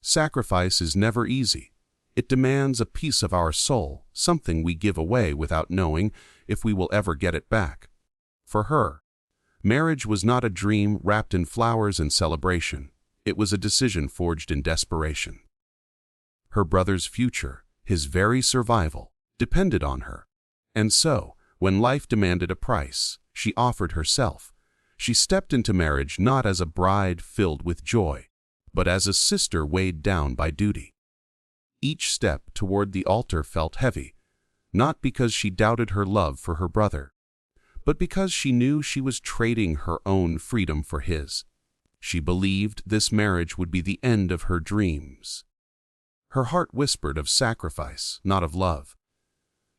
Sacrifice is never easy. It demands a piece of our soul, something we give away without knowing if we will ever get it back. For her, marriage was not a dream wrapped in flowers and celebration. It was a decision forged in desperation. Her brother's future, his very survival, depended on her. And so, when life demanded a price, she offered herself. She stepped into marriage not as a bride filled with joy, but as a sister weighed down by duty. Each step toward the altar felt heavy, not because she doubted her love for her brother, but because she knew she was trading her own freedom for his. She believed this marriage would be the end of her dreams. Her heart whispered of sacrifice, not of love.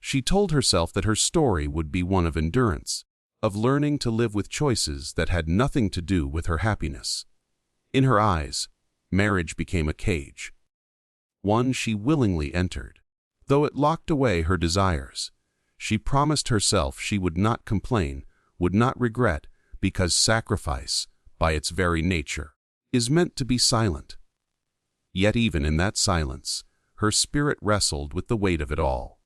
She told herself that her story would be one of endurance, of learning to live with choices that had nothing to do with her happiness. In her eyes, marriage became a cage, one she willingly entered. Though it locked away her desires, she promised herself she would not complain, would not regret, because sacrifice, by its very nature, is meant to be silent. Yet even in that silence, her spirit wrestled with the weight of it all.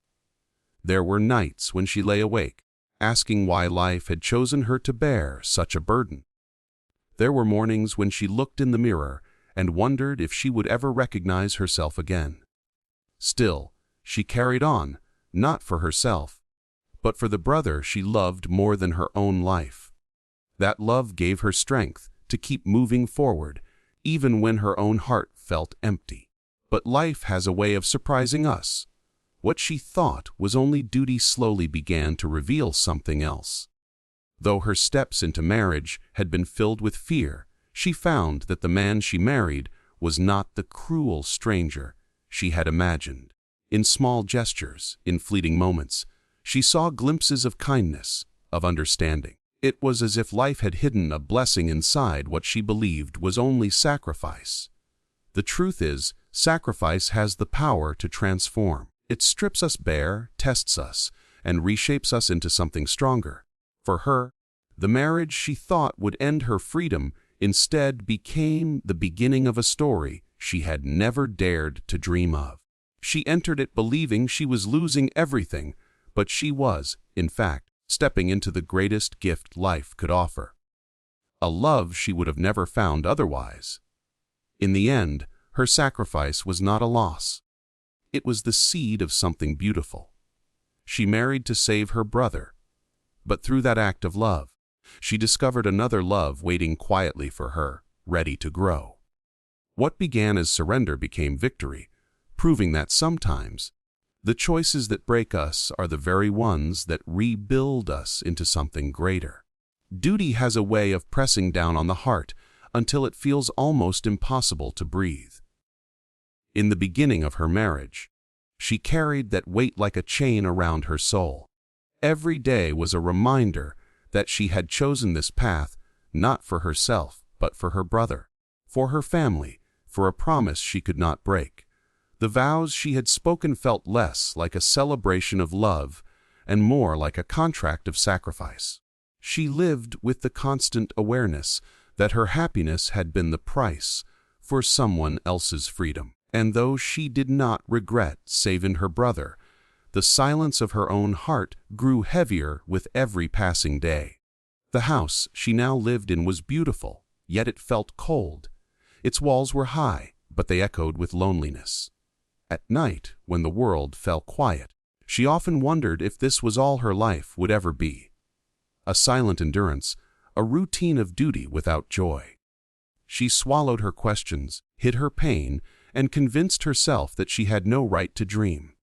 There were nights when she lay awake, asking why life had chosen her to bear such a burden. There were mornings when she looked in the mirror and wondered if she would ever recognize herself again. Still, she carried on, not for herself, but for the brother she loved more than her own life. That love gave her strength to keep moving forward, even when her own heart felt empty. But life has a way of surprising us. What she thought was only duty slowly began to reveal something else. Though her steps into marriage had been filled with fear, she found that the man she married was not the cruel stranger she had imagined. In small gestures, in fleeting moments, she saw glimpses of kindness, of understanding. It was as if life had hidden a blessing inside what she believed was only sacrifice. The truth is, sacrifice has the power to transform. It strips us bare, tests us, and reshapes us into something stronger. For her, the marriage she thought would end her freedom instead became the beginning of a story she had never dared to dream of. She entered it believing she was losing everything, but she was, in fact, stepping into the greatest gift life could offer. A love she would have never found otherwise. In the end, her sacrifice was not a loss. It was the seed of something beautiful. She married to save her brother, but through that act of love, she discovered another love waiting quietly for her, ready to grow. What began as surrender became victory, proving that sometimes the choices that break us are the very ones that rebuild us into something greater. Duty has a way of pressing down on the heart until it feels almost impossible to breathe. In the beginning of her marriage, she carried that weight like a chain around her soul. Every day was a reminder that she had chosen this path not for herself, but for her brother, for her family, for a promise she could not break. The vows she had spoken felt less like a celebration of love and more like a contract of sacrifice. She lived with the constant awareness that her happiness had been the price for someone else's freedom. And though she did not regret saving her brother, the silence of her own heart grew heavier with every passing day. The house she now lived in was beautiful, yet it felt cold. Its walls were high, but they echoed with loneliness. At night, when the world fell quiet, she often wondered if this was all her life would ever be. A silent endurance, a routine of duty without joy. She swallowed her questions, hid her pain, and convinced herself that she had no right to dream.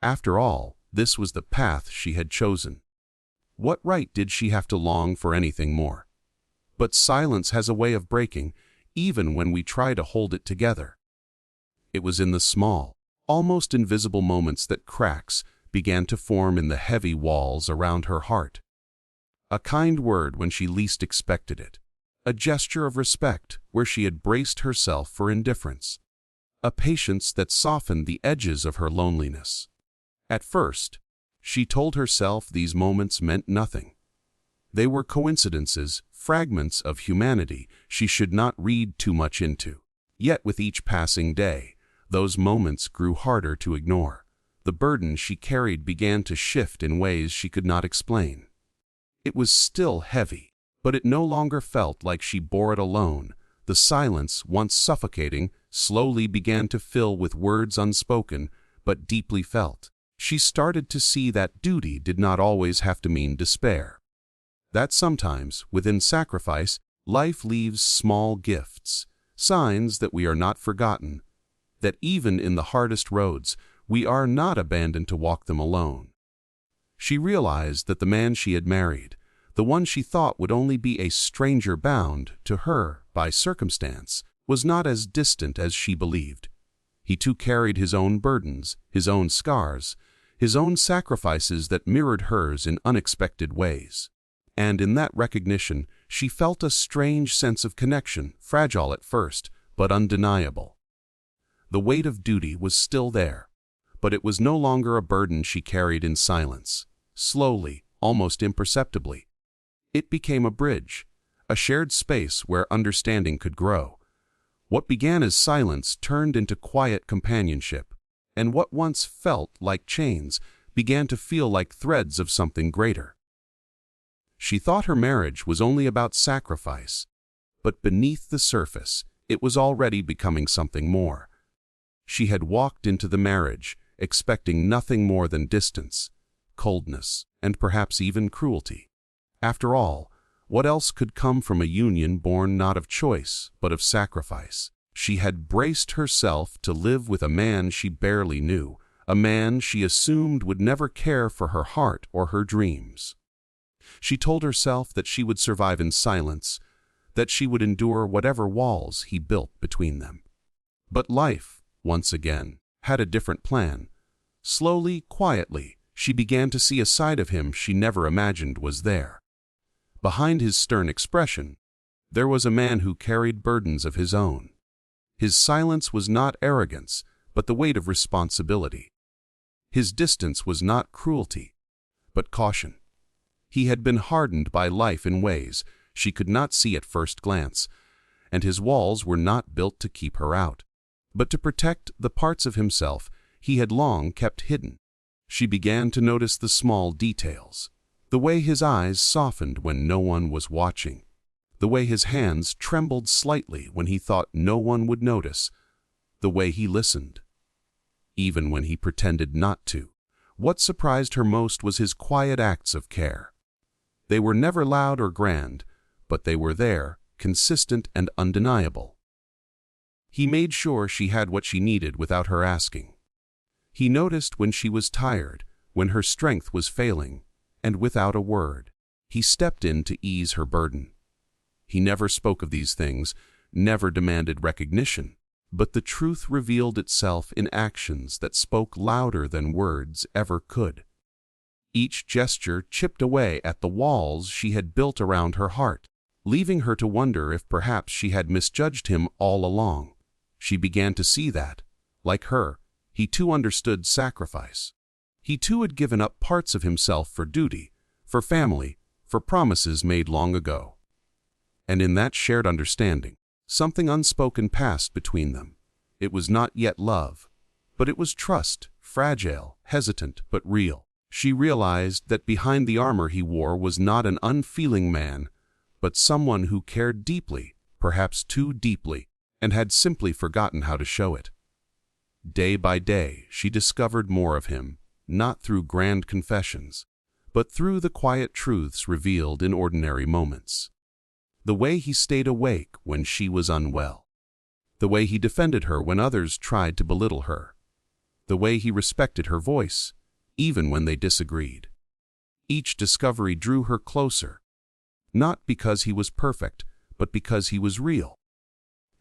After all, this was the path she had chosen. What right did she have to long for anything more? But silence has a way of breaking, even when we try to hold it together. It was in the small, almost invisible moments that cracks began to form in the heavy walls around her heart. A kind word when she least expected it. A gesture of respect where she had braced herself for indifference. A patience that softened the edges of her loneliness. At first, she told herself these moments meant nothing. They were coincidences, fragments of humanity she should not read too much into. Yet with each passing day, those moments grew harder to ignore. The burden she carried began to shift in ways she could not explain. It was still heavy, but it no longer felt like she bore it alone. The silence, once suffocating, slowly began to fill with words unspoken, but deeply felt. She started to see that duty did not always have to mean despair. That sometimes, within sacrifice, life leaves small gifts, signs that we are not forgotten, that even in the hardest roads, we are not abandoned to walk them alone. She realized that the man she had married, the one she thought would only be a stranger bound to her by circumstance, was not as distant as she believed. He too carried his own burdens, his own scars, his own sacrifices that mirrored hers in unexpected ways. And in that recognition, she felt a strange sense of connection, fragile at first, but undeniable. The weight of duty was still there, but it was no longer a burden she carried in silence. Slowly, almost imperceptibly, it became a bridge, a shared space where understanding could grow. What began as silence turned into quiet companionship, and what once felt like chains began to feel like threads of something greater. She thought her marriage was only about sacrifice, but beneath the surface, it was already becoming something more. She had walked into the marriage, expecting nothing more than distance, coldness, and perhaps even cruelty. After all, what else could come from a union born not of choice, but of sacrifice? She had braced herself to live with a man she barely knew, a man she assumed would never care for her heart or her dreams. She told herself that she would survive in silence, that she would endure whatever walls he built between them. But life, once again, had a different plan. Slowly, quietly, she began to see a side of him she never imagined was there. Behind his stern expression, there was a man who carried burdens of his own. His silence was not arrogance, but the weight of responsibility. His distance was not cruelty, but caution. He had been hardened by life in ways she could not see at first glance, and his walls were not built to keep her out, but to protect the parts of himself he had long kept hidden. She began to notice the small details, the way his eyes softened when no one was watching, the way his hands trembled slightly when he thought no one would notice, the way he listened, even when he pretended not to. What surprised her most was his quiet acts of care. They were never loud or grand, but they were there, consistent and undeniable. He made sure she had what she needed without her asking. He noticed when she was tired, when her strength was failing, and without a word, he stepped in to ease her burden. He never spoke of these things, never demanded recognition, but the truth revealed itself in actions that spoke louder than words ever could. Each gesture chipped away at the walls she had built around her heart, leaving her to wonder if perhaps she had misjudged him all along. She began to see that, like her, he too understood sacrifice. He too had given up parts of himself for duty, for family, for promises made long ago. And in that shared understanding, something unspoken passed between them. It was not yet love, but it was trust, fragile, hesitant, but real. She realized that behind the armor he wore was not an unfeeling man, but someone who cared deeply, perhaps too deeply, and had simply forgotten how to show it. Day by day, she discovered more of him, not through grand confessions, but through the quiet truths revealed in ordinary moments. The way he stayed awake when she was unwell, the way he defended her when others tried to belittle her, the way he respected her voice, even when they disagreed. Each discovery drew her closer, not because he was perfect, but because he was real.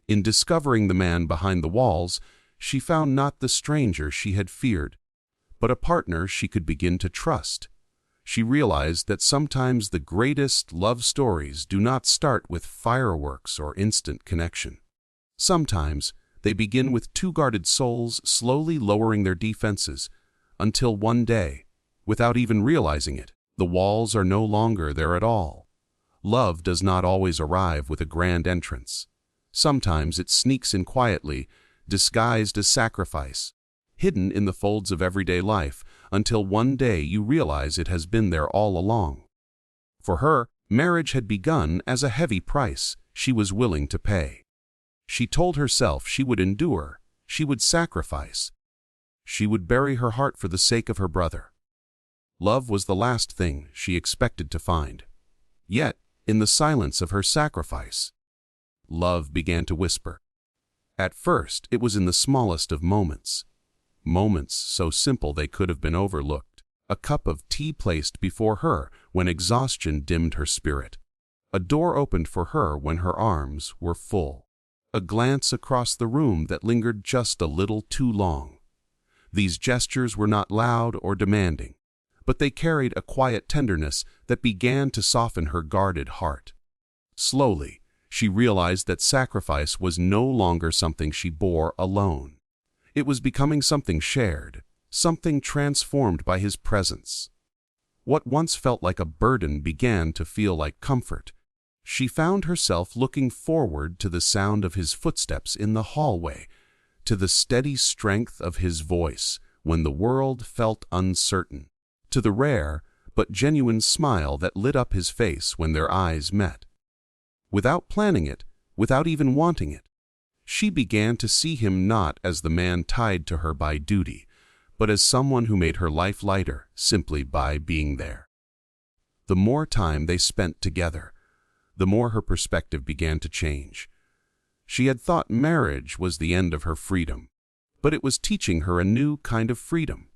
In discovering the man behind the walls, she found not the stranger she had feared, but a partner she could begin to trust. She realized that sometimes the greatest love stories do not start with fireworks or instant connection. Sometimes they begin with two guarded souls slowly lowering their defenses, until one day, without even realizing it, the walls are no longer there at all. Love does not always arrive with a grand entrance. Sometimes it sneaks in quietly, disguised as sacrifice, hidden in the folds of everyday life, until one day you realize it has been there all along. For her, marriage had begun as a heavy price she was willing to pay. She told herself she would endure, she would sacrifice, she would bury her heart for the sake of her brother. Love was the last thing she expected to find. Yet, in the silence of her sacrifice, love began to whisper. At first, it was in the smallest of moments. Moments so simple they could have been overlooked. A cup of tea placed before her when exhaustion dimmed her spirit. A door opened for her when her arms were full. A glance across the room that lingered just a little too long. These gestures were not loud or demanding, but they carried a quiet tenderness that began to soften her guarded heart. Slowly, she realized that sacrifice was no longer something she bore alone. It was becoming something shared, something transformed by his presence. What once felt like a burden began to feel like comfort. She found herself looking forward to the sound of his footsteps in the hallway, to the steady strength of his voice when the world felt uncertain, to the rare but genuine smile that lit up his face when their eyes met. Without planning it, without even wanting it, she began to see him not as the man tied to her by duty, but as someone who made her life lighter simply by being there. The more time they spent together, the more her perspective began to change. She had thought marriage was the end of her freedom, but it was teaching her a new kind of freedom.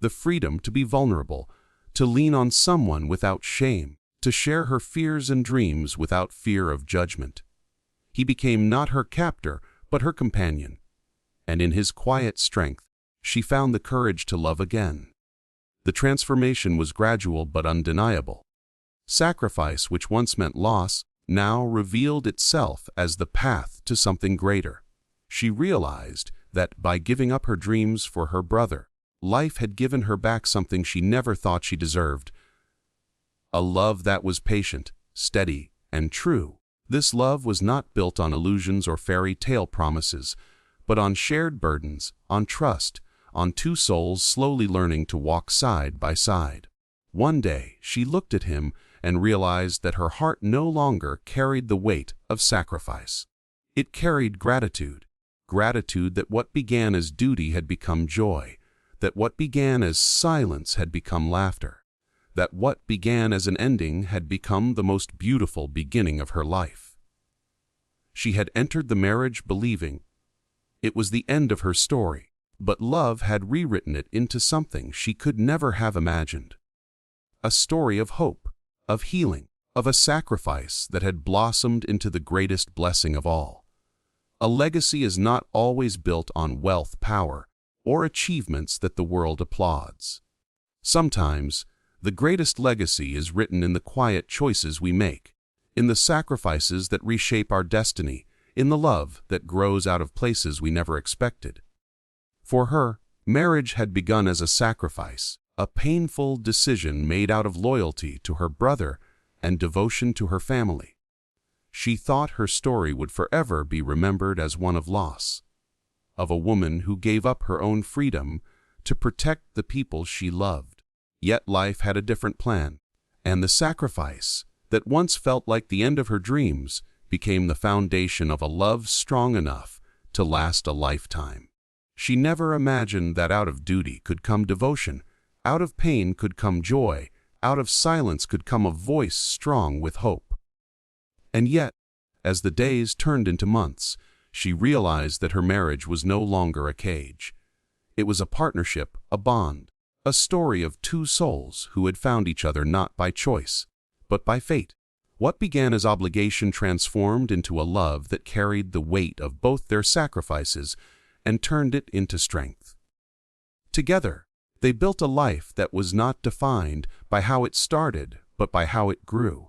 The freedom to be vulnerable, to lean on someone without shame, to share her fears and dreams without fear of judgment. He became not her captor, but her companion, and in his quiet strength, she found the courage to love again. The transformation was gradual but undeniable. Sacrifice, which once meant loss, now revealed itself as the path to something greater. She realized that by giving up her dreams for her brother, life had given her back something she never thought she deserved. A love that was patient, steady, and true. This love was not built on illusions or fairy tale promises, but on shared burdens, on trust, on two souls slowly learning to walk side by side. One day, she looked at him and realized that her heart no longer carried the weight of sacrifice. It carried gratitude, gratitude that what began as duty had become joy, that what began as silence had become laughter, that what began as an ending had become the most beautiful beginning of her life. She had entered the marriage believing it was the end of her story, but love had rewritten it into something she could never have imagined. A story of hope, of healing, of a sacrifice that had blossomed into the greatest blessing of all. A legacy is not always built on wealth, power, or achievements that the world applauds. Sometimes, the greatest legacy is written in the quiet choices we make, in the sacrifices that reshape our destiny, in the love that grows out of places we never expected. For her, marriage had begun as a sacrifice, a painful decision made out of loyalty to her brother and devotion to her family. She thought her story would forever be remembered as one of loss, of a woman who gave up her own freedom to protect the people she loved. Yet life had a different plan, and the sacrifice that once felt like the end of her dreams became the foundation of a love strong enough to last a lifetime. She never imagined that out of duty could come devotion, out of pain could come joy, out of silence could come a voice strong with hope. And yet, as the days turned into months, she realized that her marriage was no longer a cage. It was a partnership, a bond, a story of two souls who had found each other not by choice, but by fate. What began as obligation transformed into a love that carried the weight of both their sacrifices and turned it into strength. Together, they built a life that was not defined by how it started, but by how it grew.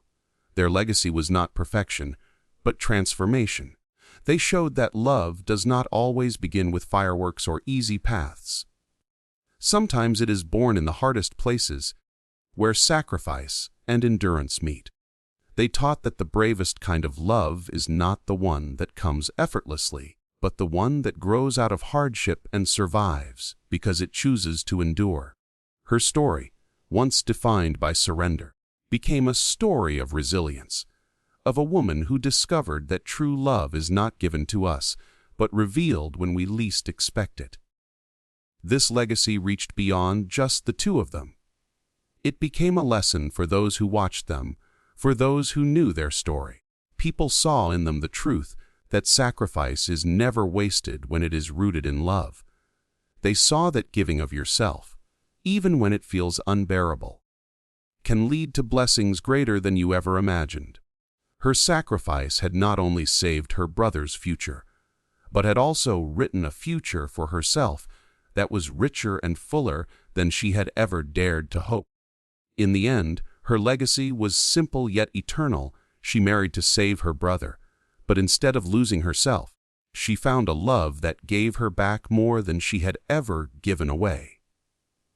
Their legacy was not perfection, but transformation. They showed that love does not always begin with fireworks or easy paths. Sometimes it is born in the hardest places, where sacrifice and endurance meet. They taught that the bravest kind of love is not the one that comes effortlessly, but the one that grows out of hardship and survives because it chooses to endure. Her story, once defined by surrender, became a story of resilience, of a woman who discovered that true love is not given to us, but revealed when we least expect it. This legacy reached beyond just the two of them. It became a lesson for those who watched them, for those who knew their story. People saw in them the truth that sacrifice is never wasted when it is rooted in love. They saw that giving of yourself, even when it feels unbearable, can lead to blessings greater than you ever imagined. Her sacrifice had not only saved her brother's future, but had also written a future for herself that was richer and fuller than she had ever dared to hope. In the end, her legacy was simple yet eternal. She married to save her brother, but instead of losing herself, she found a love that gave her back more than she had ever given away.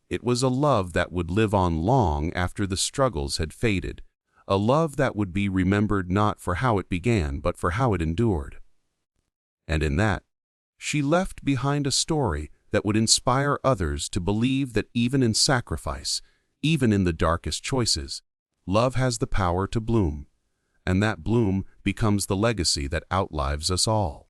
It was a love that would live on long after the struggles had faded, a love that would be remembered not for how it began, but for how it endured. And in that, she left behind a story that would inspire others to believe that even in sacrifice, even in the darkest choices, love has the power to bloom, and that bloom becomes the legacy that outlives us all.